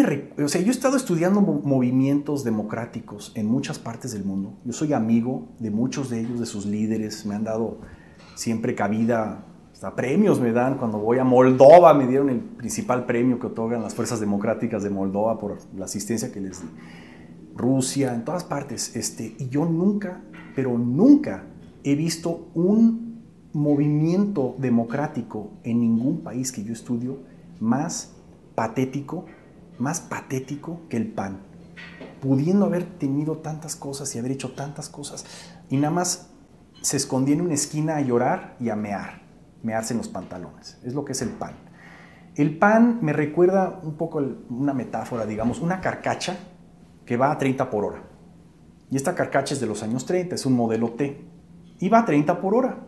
o sea, yo he estado estudiando movimientos democráticos en muchas partes del mundo. Yo soy amigo de muchos de ellos, de sus líderes. Me han dado siempre cabida, hasta premios me dan. Cuando voy a Moldova me dieron el principal premio que otorgan las fuerzas democráticas de Moldova por la asistencia que les di. Rusia, en todas partes. Y yo nunca, pero nunca he visto un movimiento democrático en ningún país que yo estudio más patético que el PAN, pudiendo haber tenido tantas cosas y haber hecho tantas cosas, y nada más se escondía en una esquina a llorar y a mearse en los pantalones. Es lo que es el PAN. El PAN me recuerda un poco una metáfora, digamos, una carcacha que va a 30 por hora. Y esta carcacha es de los años 30, es un modelo T, y va a 30 por hora.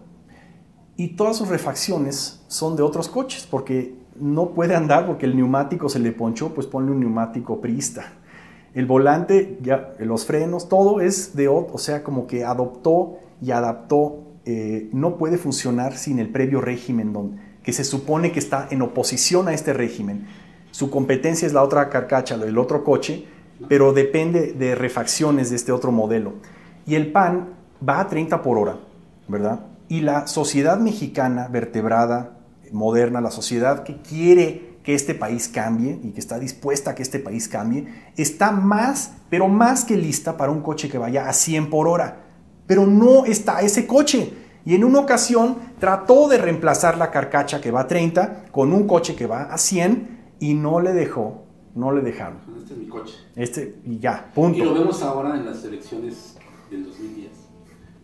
Y todas sus refacciones son de otros coches, porque no puede andar porque el neumático se le ponchó, pues ponle un neumático priista. El volante, ya, los frenos, todo es de otro, o sea, como que adoptó y adaptó, no puede funcionar sin el previo régimen, que se supone que está en oposición a este régimen. Su competencia es la otra carcacha, el otro coche, pero depende de refacciones de este otro modelo. Y el PAN va a 30 por hora, ¿verdad? Y la sociedad mexicana vertebrada, moderna, la sociedad que quiere que este país cambie y que está dispuesta a que este país cambie, está más, pero más que lista para un coche que vaya a 100 por hora. Pero no está ese coche. Y en una ocasión trató de reemplazar la carcacha que va a 30 con un coche que va a 100 y no le dejaron. Este es mi coche. Y ya, punto. Y lo vemos ahora en las elecciones del 2010,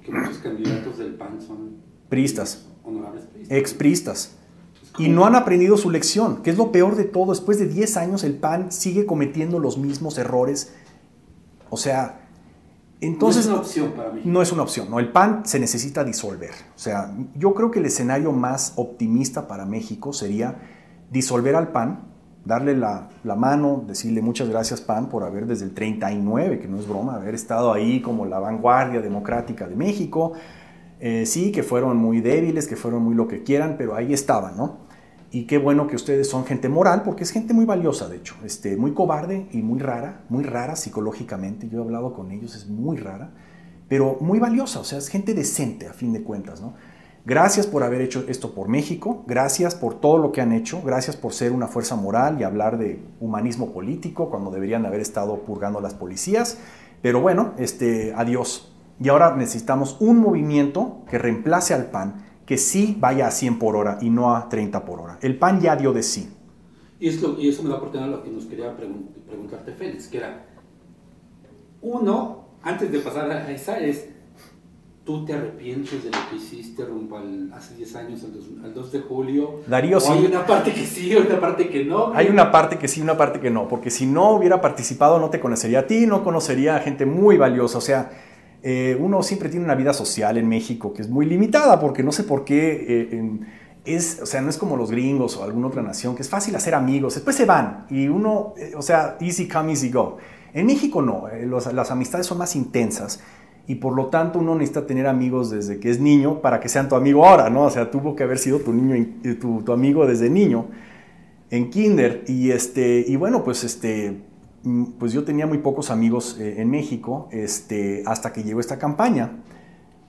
que muchos candidatos del PAN son priistas, honorables priistas. expriistas. Y no han aprendido su lección, que es lo peor de todo. Después de 10 años el PAN sigue cometiendo los mismos errores. O sea, entonces... No es una opción para mí. No es una opción, no. El PAN se necesita disolver. O sea, yo creo que el escenario más optimista para México sería disolver al PAN, darle la mano, decirle muchas gracias PAN por haber desde el 39, que no es broma, haber estado ahí como la vanguardia democrática de México. Sí, que fueron muy débiles, que fueron muy lo que quieran, pero ahí estaban, ¿no? Y qué bueno que ustedes son gente moral, porque es gente muy valiosa, de hecho, muy cobarde y muy rara psicológicamente. Yo he hablado con ellos, es muy rara, pero muy valiosa, o sea, es gente decente a fin de cuentas, ¿no? Gracias por haber hecho esto por México, gracias por todo lo que han hecho, gracias por ser una fuerza moral y hablar de humanismo político cuando deberían haber estado purgando a las policías, pero bueno, adiós. Y ahora necesitamos un movimiento que reemplace al PAN, que sí vaya a 100 por hora y no a 30 por hora. El PAN ya dio de sí. Y eso me da oportunidad a lo que nos quería preguntarte Félix, que era, uno, antes de pasar a esa, ¿tú te arrepientes de lo que hiciste rumbo hace 10 años, al 2 de julio? Darío, sí. ¿Hay una parte que sí, una parte que no? Hay una parte que sí, una parte que no, porque si no hubiera participado no te conocería a ti, no conocería a gente muy valiosa, o sea... uno siempre tiene una vida social en México que es muy limitada, porque no sé por qué, o sea, no es como los gringos o alguna otra nación, que es fácil hacer amigos, después se van, y uno, o sea, easy come, easy go. En México no, las amistades son más intensas, y por lo tanto uno necesita tener amigos desde que es niño para que sean tu amigo ahora, ¿no? O sea, tuvo que haber sido tu amigo desde niño, en kinder, y bueno, pues yo tenía muy pocos amigos en México hasta que llegó esta campaña.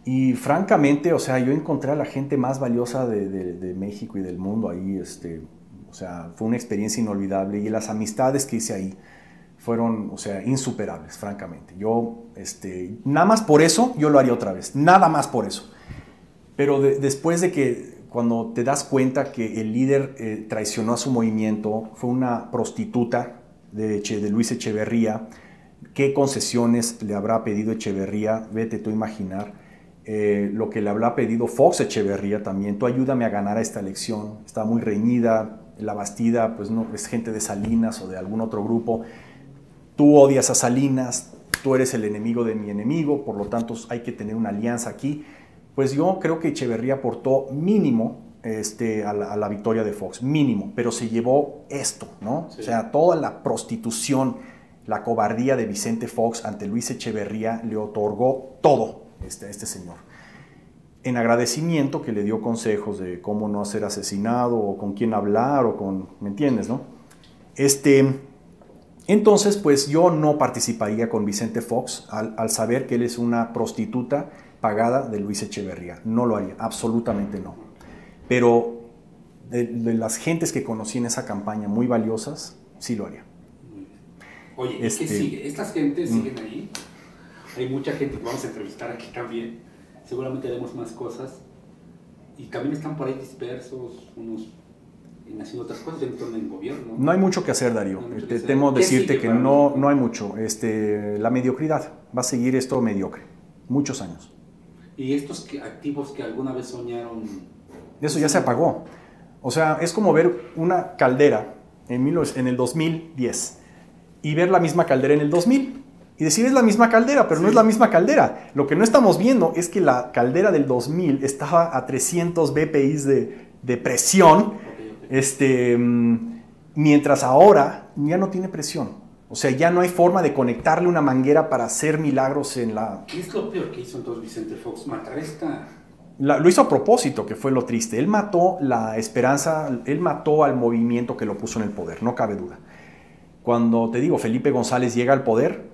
Y francamente, o sea, yo encontré a la gente más valiosa de México y del mundo ahí. O sea, fue una experiencia inolvidable. Y las amistades que hice ahí fueron, o sea, insuperables, francamente. Yo, nada más por eso, yo lo haría otra vez. Nada más por eso. Pero después de que, cuando te das cuenta que el líder traicionó a su movimiento, fue una prostituta, de Luis Echeverría, qué concesiones le habrá pedido Echeverría, vete tú a imaginar, lo que le habrá pedido Fox Echeverría también, tú ayúdame a ganar esta elección, está muy reñida, la Bastida pues no es gente de Salinas o de algún otro grupo, tú odias a Salinas, tú eres el enemigo de mi enemigo, por lo tanto hay que tener una alianza aquí. Pues yo creo que Echeverría aportó mínimo a la victoria de Fox, mínimo, pero se llevó esto, ¿no? Sí. O sea, toda la prostitución, la cobardía de Vicente Fox ante Luis Echeverría le otorgó todo a este señor. En agradecimiento que le dio consejos de cómo no ser asesinado, o con quién hablar, o con, ¿me entiendes, no? Entonces, pues yo no participaría con Vicente Fox al saber que él es una prostituta pagada de Luis Echeverría. No lo haría, absolutamente no. Pero de las gentes que conocí en esa campaña muy valiosas, sí lo haría. Oye, ¿qué sigue? ¿Estas gentes siguen ahí? Hay mucha gente que vamos a entrevistar aquí también. Seguramente haremos más cosas. Y también están por ahí dispersos, unos haciendo otras cosas, ya no están en gobierno. No hay mucho que hacer, Darío. Temo decirte que no hay mucho. La mediocridad. Va a seguir esto mediocre. Muchos años. ¿Y estos activos que alguna vez soñaron? Eso ya se apagó. O sea, es como ver una caldera en el 2010 y ver la misma caldera en el 2000 y decir es la misma caldera, pero no es la misma caldera. Lo que no estamos viendo es que la caldera del 2000 estaba a 300 BPI de presión, mientras ahora ya no tiene presión. O sea, ya no hay forma de conectarle una manguera para hacer milagros en la... ¿Qué es lo peor que hizo entonces Vicente Fox? Matar esta... Lo hizo a propósito, que fue lo triste. Él mató la esperanza, él mató al movimiento que lo puso en el poder, no cabe duda. Cuando, te digo, Felipe González llega al poder,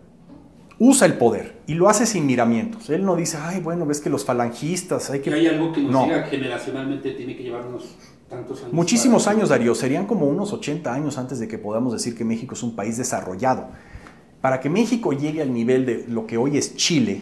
usa el poder y lo hace sin miramientos. Él no dice, ay, bueno, ves que los falangistas... hay algo que nos diga generacionalmente tiene que llevarnos tantos años. Muchísimos años, Darío. Serían como unos 80 años antes de que podamos decir que México es un país desarrollado. Para que México llegue al nivel de lo que hoy es Chile,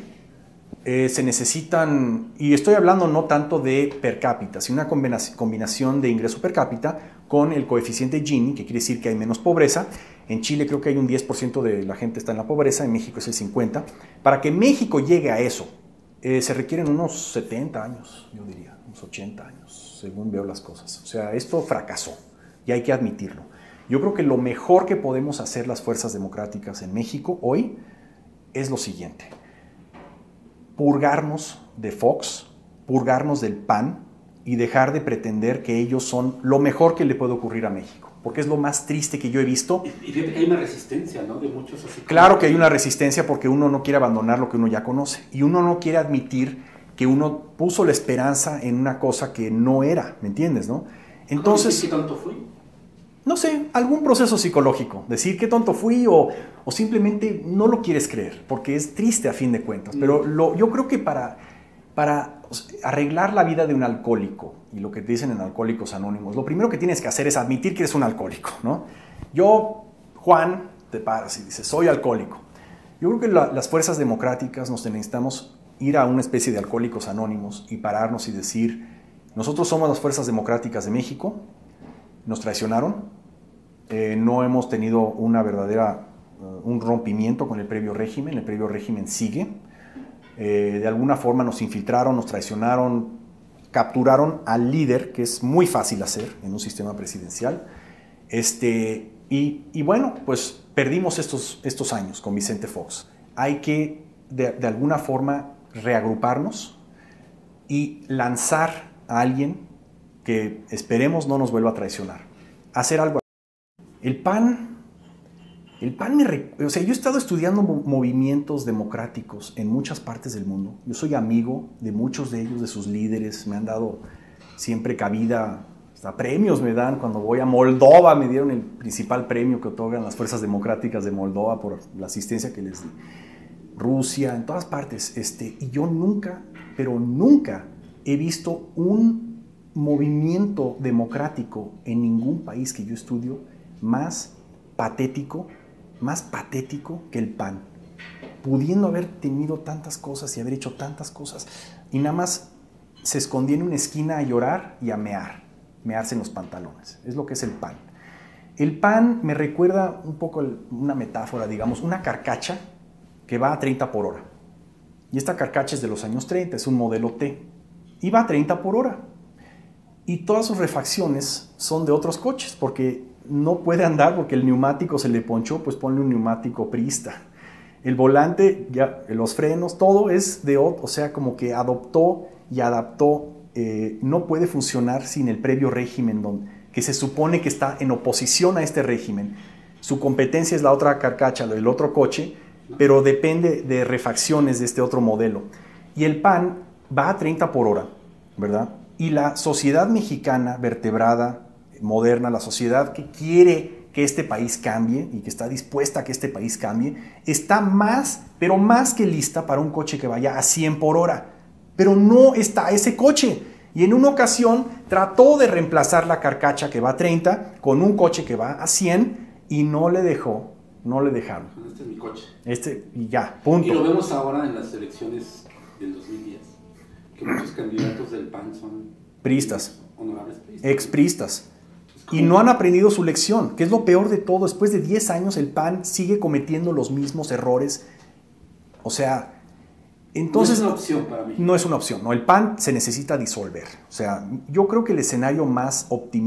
se necesitan, y estoy hablando no tanto de per cápita, sino una combinación de ingreso per cápita con el coeficiente Gini, que quiere decir que hay menos pobreza. En Chile creo que hay un 10% de la gente está en la pobreza, en México es el 50%. Para que México llegue a eso, se requieren unos 70 años, yo diría, unos 80 años, según veo las cosas. O sea, esto fracasó y hay que admitirlo. Yo creo que lo mejor que podemos hacer las fuerzas democráticas en México hoy es lo siguiente: purgarnos de Fox, purgarnos del PAN y dejar de pretender que ellos son lo mejor que le puede ocurrir a México, porque es lo más triste que yo he visto. Y fíjate que hay una resistencia, ¿no? De muchos así. Claro que hay una resistencia porque uno no quiere abandonar lo que uno ya conoce y uno no quiere admitir que uno puso la esperanza en una cosa que no era, ¿me entiendes, no? Entonces, ¿Qué tonto fui? No sé, algún proceso psicológico, decir qué tonto fui o simplemente no lo quieres creer, porque es triste a fin de cuentas. Pero yo creo que para arreglar la vida de un alcohólico, y lo que te dicen en Alcohólicos Anónimos, lo primero que tienes que hacer es admitir que eres un alcohólico, ¿no? Yo, Juan, te paras y dices, soy alcohólico. Yo creo que las fuerzas democráticas nos necesitamos ir a una especie de Alcohólicos Anónimos y pararnos y decir, nosotros somos las fuerzas democráticas de México, nos traicionaron, no hemos tenido un rompimiento con el previo régimen sigue, de alguna forma nos infiltraron, nos traicionaron, capturaron al líder, que es muy fácil hacer en un sistema presidencial, y bueno, pues perdimos estos años con Vicente Fox. Hay que de alguna forma reagruparnos y lanzar a alguien que esperemos no nos vuelva a traicionar. Hacer algo. El PAN o sea, yo he estado estudiando movimientos democráticos en muchas partes del mundo. Yo soy amigo de muchos de ellos, de sus líderes. Me han dado siempre cabida, hasta premios me dan. Cuando voy a Moldova me dieron el principal premio que otorgan las fuerzas democráticas de Moldova por la asistencia que les di. Rusia, en todas partes. Y yo nunca, pero nunca he visto un movimiento democrático en ningún país que yo estudio más patético que el PAN, pudiendo haber tenido tantas cosas y haber hecho tantas cosas, y nada más se escondía en una esquina a llorar y a mearse en los pantalones. Es lo que es el PAN. El PAN me recuerda un poco una metáfora, digamos, una carcacha que va a 30 por hora. Y esta carcacha es de los años 30, es un modelo T, y va a 30 por hora. Y todas sus refacciones son de otros coches, porque no puede andar porque el neumático se le ponchó, pues ponle un neumático priista. El volante, ya, los frenos, todo es de otro, o sea, como que adoptó y adaptó, no puede funcionar sin el previo régimen, que se supone que está en oposición a este régimen. Su competencia es la otra carcacha, el otro coche, pero depende de refacciones de este otro modelo. Y el PAN va a 30 por hora, ¿verdad? Y la sociedad mexicana vertebrada, moderna, la sociedad que quiere que este país cambie y que está dispuesta a que este país cambie, está más, pero más que lista para un coche que vaya a 100 por hora. Pero no está ese coche. Y en una ocasión trató de reemplazar la carcacha que va a 30 con un coche que va a 100 y no le dejaron. Este es mi coche. Y ya, punto. Y lo vemos ahora en las elecciones del 2010, que muchos candidatos del PAN son priistas, honorables priistas. expriistas. Y no han aprendido su lección, que es lo peor de todo. Después de 10 años el PAN sigue cometiendo los mismos errores. O sea, entonces... No es una opción para mí. No es una opción, no. El PAN se necesita disolver. O sea, yo creo que el escenario más optimista